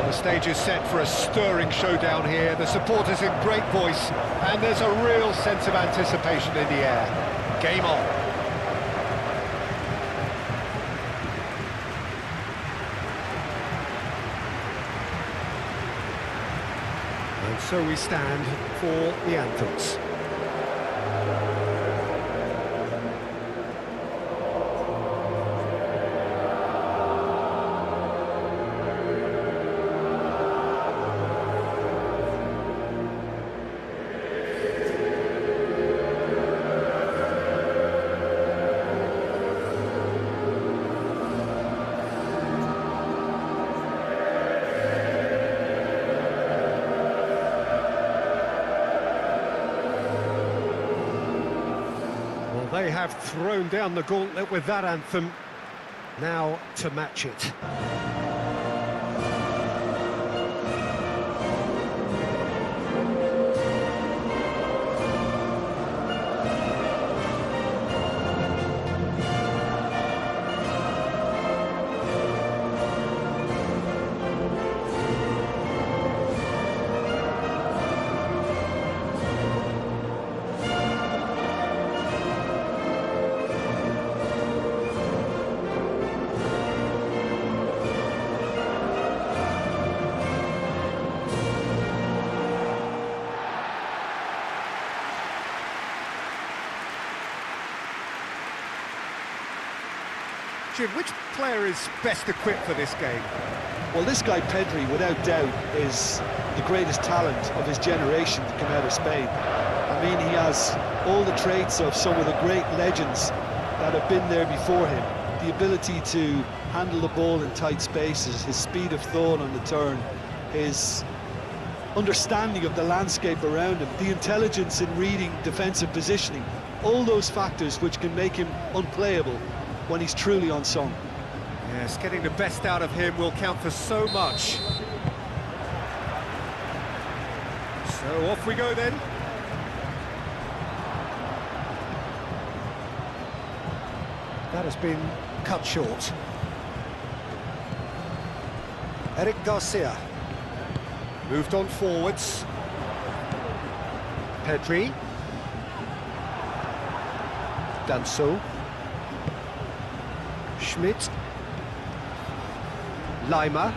The stage is set for a stirring showdown here. The supporters in great voice, and there's a real sense of anticipation in the air. Game on. And so we stand for the anthems. They have thrown down the gauntlet with that anthem. Now to match it. Jim, which player is best equipped for this game? Well, this guy Pedri, without doubt, is the greatest talent of his generation to come out of Spain. I mean, he has all the traits of some of the great legends that have been there before him. The ability to handle the ball in tight spaces, his speed of thought on the turn, his understanding of the landscape around him, the intelligence in reading defensive positioning, all those factors which can make him unplayable when he's truly on song. Yes, getting the best out of him will count for so much. So off we go then. That has been cut short. Eric Garcia moved on forwards. Pedri. Danso. Schmidt. Lima.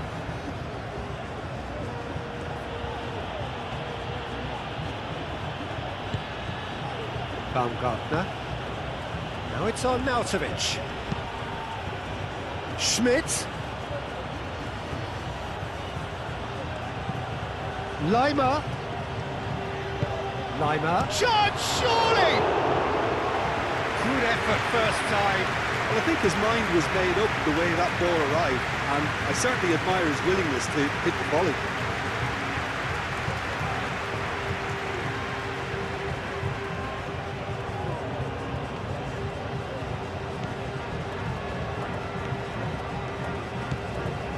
Baumgartner. Now it's on Nautovic. Schmidt. Lima. Shot, surely! Good effort first time. Well, I think his mind was made up the way that ball arrived, and I certainly admire his willingness to hit the volley.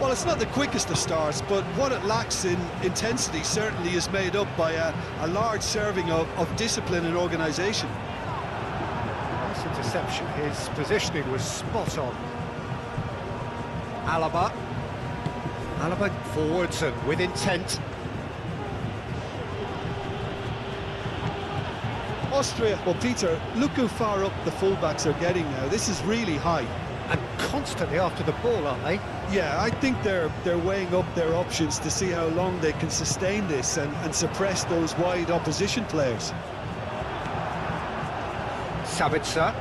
Well, it's not the quickest of starts, but what it lacks in intensity certainly is made up by a large serving of discipline and organisation. Nice interception, his positioning was spot on. Alaba forwards and with intent. Austria, well, Peter, look how far up the fullbacks are getting now. This is really high. And constantly after the ball, aren't they? Yeah, I think they're weighing up their options to see how long they can sustain this and suppress those wide opposition players. Sabitzer.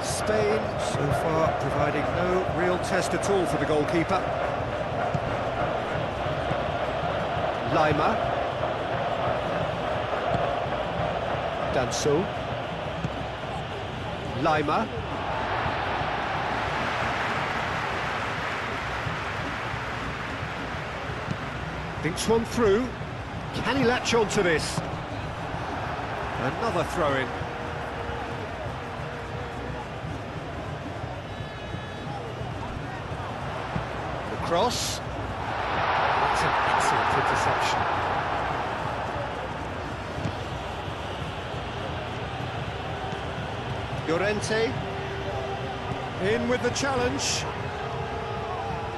Spain, so far, providing no real test at all for the goalkeeper. Lima. Danso. Lima. Thinks one through. Can he latch on to this? Another throw-in. The cross. That's an excellent interception. Llorente. In with the challenge.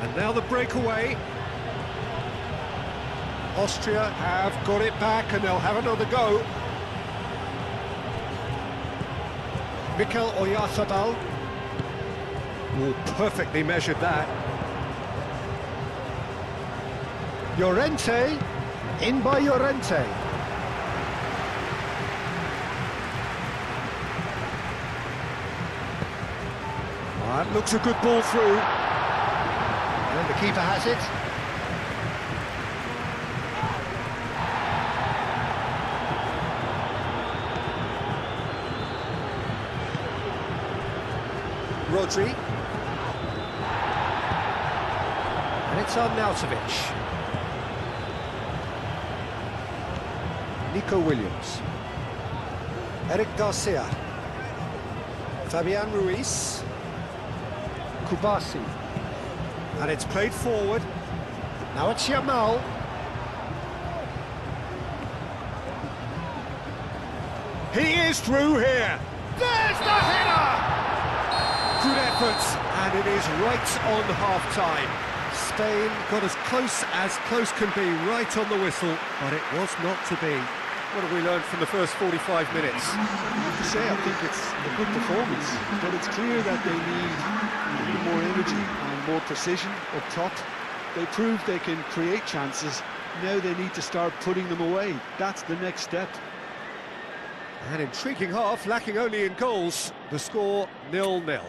And now the breakaway. Austria have got it back and they'll have another go. Mikel Oyarzabal. Oh, perfectly measured that. Llorente. In by Llorente. That looks a good ball through. And the keeper has it. Rodri. And it's Arnautovic. Nico Williams. Eric Garcia. Fabian Ruiz. Kubasi. And it's played forward. Now it's Yamal. He is through here. There's the header! Good effort, and it is right on half-time. Spain got as close can be, right on the whistle, but it was not to be. What have we learned from the first 45 minutes? I have to say, I think it's a good performance, but it's clear that they need a little more energy and more precision up top. They proved they can create chances, now they need to start putting them away. That's the next step. An intriguing half, lacking only in goals. The score 0-0.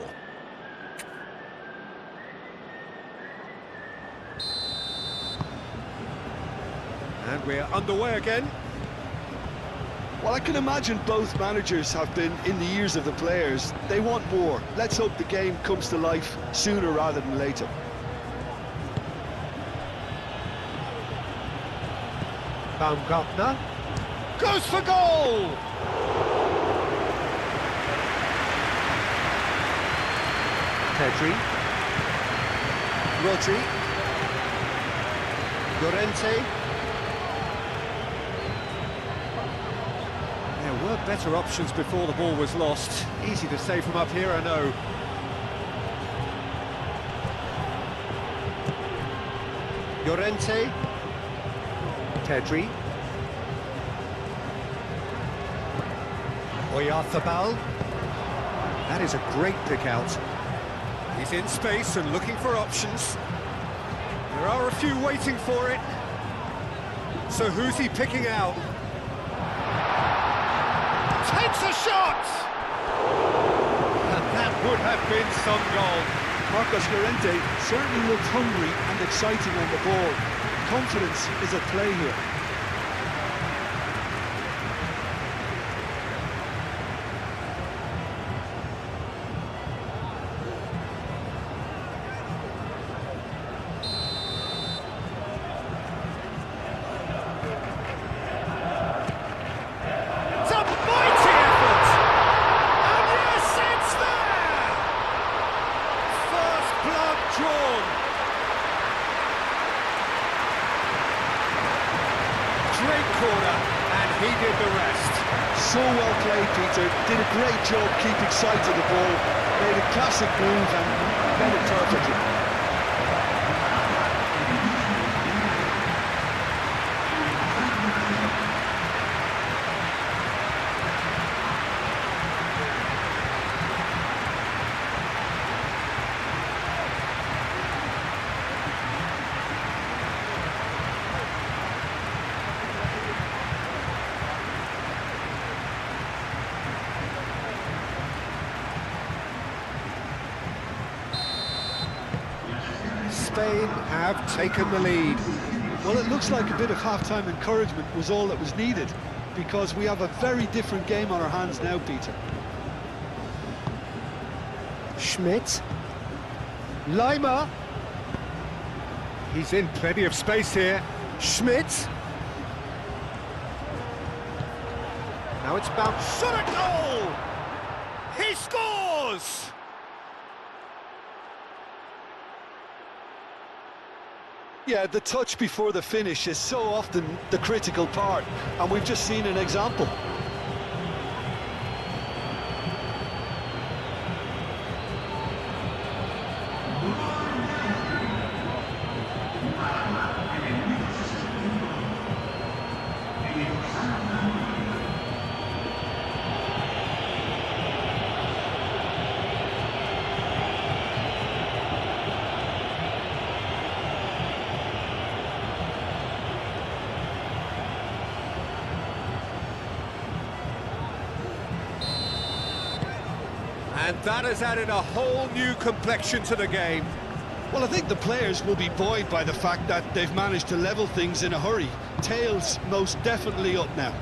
And we're underway again. Well, I can imagine both managers have been in the ears of the players. They want more. Let's hope the game comes to life sooner rather than later. Baumgartner goes for goal! Pedri. Rodri. Llorente. There were better options before the ball was lost. Easy to say from up here, I know. Llorente. Pedri. Oyarzabal. That is a great pick out. He's in space and looking for options. There are a few waiting for it. So who's he picking out? Takes a shot! And that would have been some goal. Marcos Llorente certainly looked hungry and exciting on the ball. Confidence is at play here. Great corner, and he did the rest. So well played, Peter. Did a great job keeping sight of the ball. Made a classic move and met it perfectly. Spain have taken the lead. Well, it looks like a bit of half-time encouragement was all that was needed, because we have a very different game on our hands now, Peter. Schmidt. Leimer. He's in plenty of space here. Schmidt. Now it's bounced. Shot at goal! He scores! Yeah, the touch before the finish is so often the critical part, and we've just seen an example. And that has added a whole new complexion to the game. Well, I think the players will be buoyed by the fact that they've managed to level things in a hurry. Tails most definitely up now.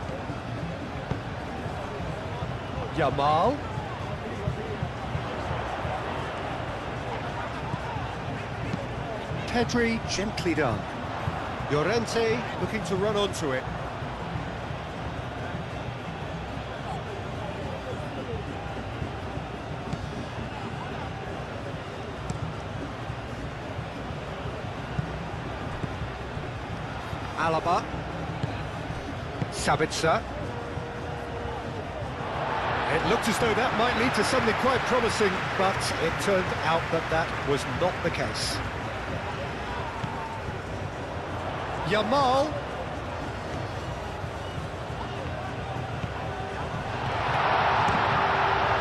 Yamal. Pedri, gently done. Llorente looking to run onto it. Alaba. Sabitzer. It looked as though that might lead to something quite promising, but it turned out that that was not the case. Yamal.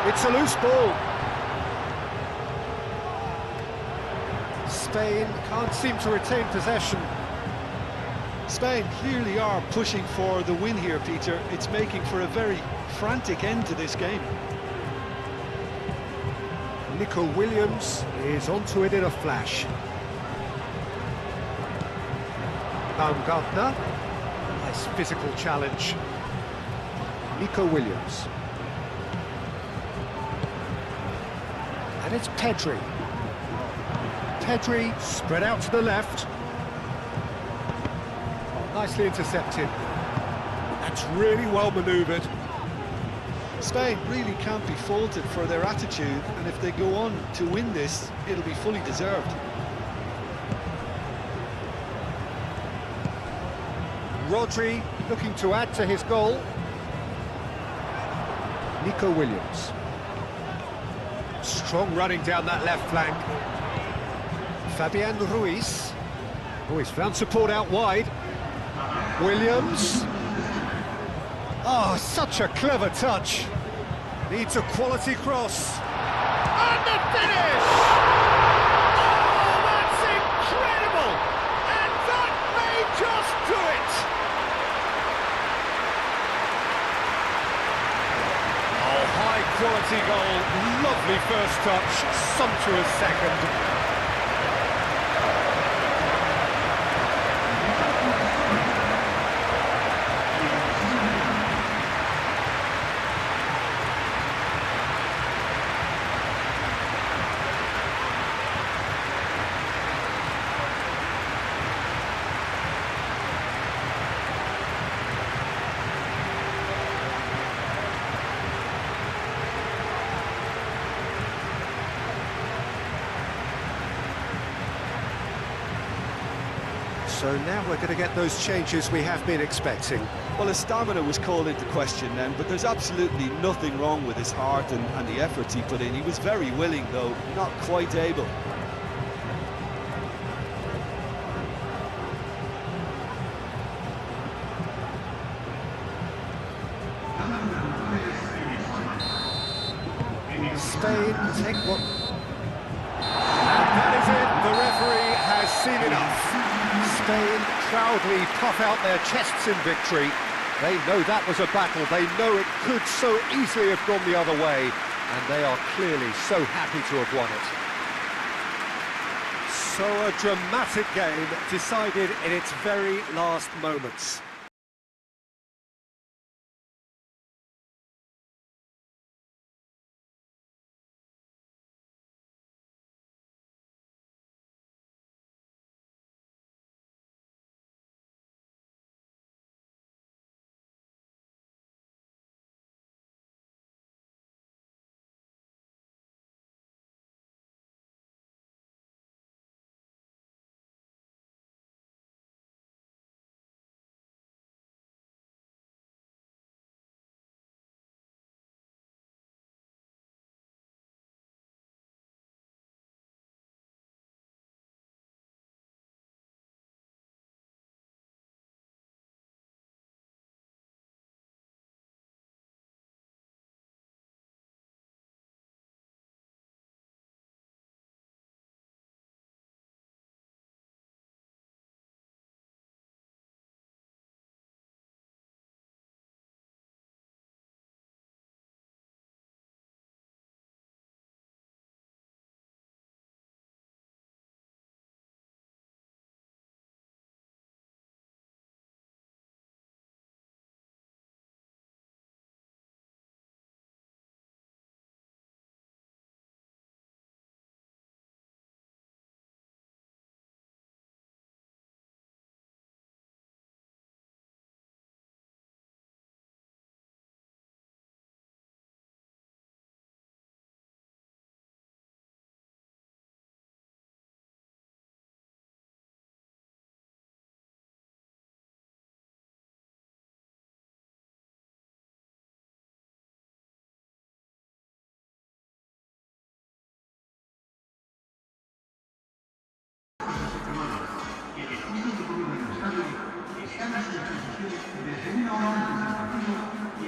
It's a loose ball. Spain can't seem to retain possession. Spain clearly are pushing for the win here, Peter. It's making for a very frantic end to this game. Nico Williams is onto it in a flash. Baumgartner, nice physical challenge. Nico Williams. And it's Pedri. Pedri spread out to the left. Nicely intercepted. That's really well manoeuvred. Spain really can't be faulted for their attitude, and if they go on to win this, it'll be fully deserved. Rodri looking to add to his goal. Nico Williams. Strong running down that left flank. Fabian Ruiz. Oh, he's found support out wide. Williams. Oh, such a clever touch. Needs a quality cross. And the finish! Oh, that's incredible! And that may just do it! Oh, high quality goal. Lovely first touch. Sumptuous second. So now we're going to get those changes we have been expecting. Well, his stamina was called into question then, but there's absolutely nothing wrong with his heart and the efforts he put in. He was very willing, though not quite able. Spain take what... And that is it. The referee has seen enough. Spain proudly puff out their chests in victory. They know that was a battle. They know it could so easily have gone the other way. And they are clearly so happy to have won it. So a dramatic game decided in its very last moments.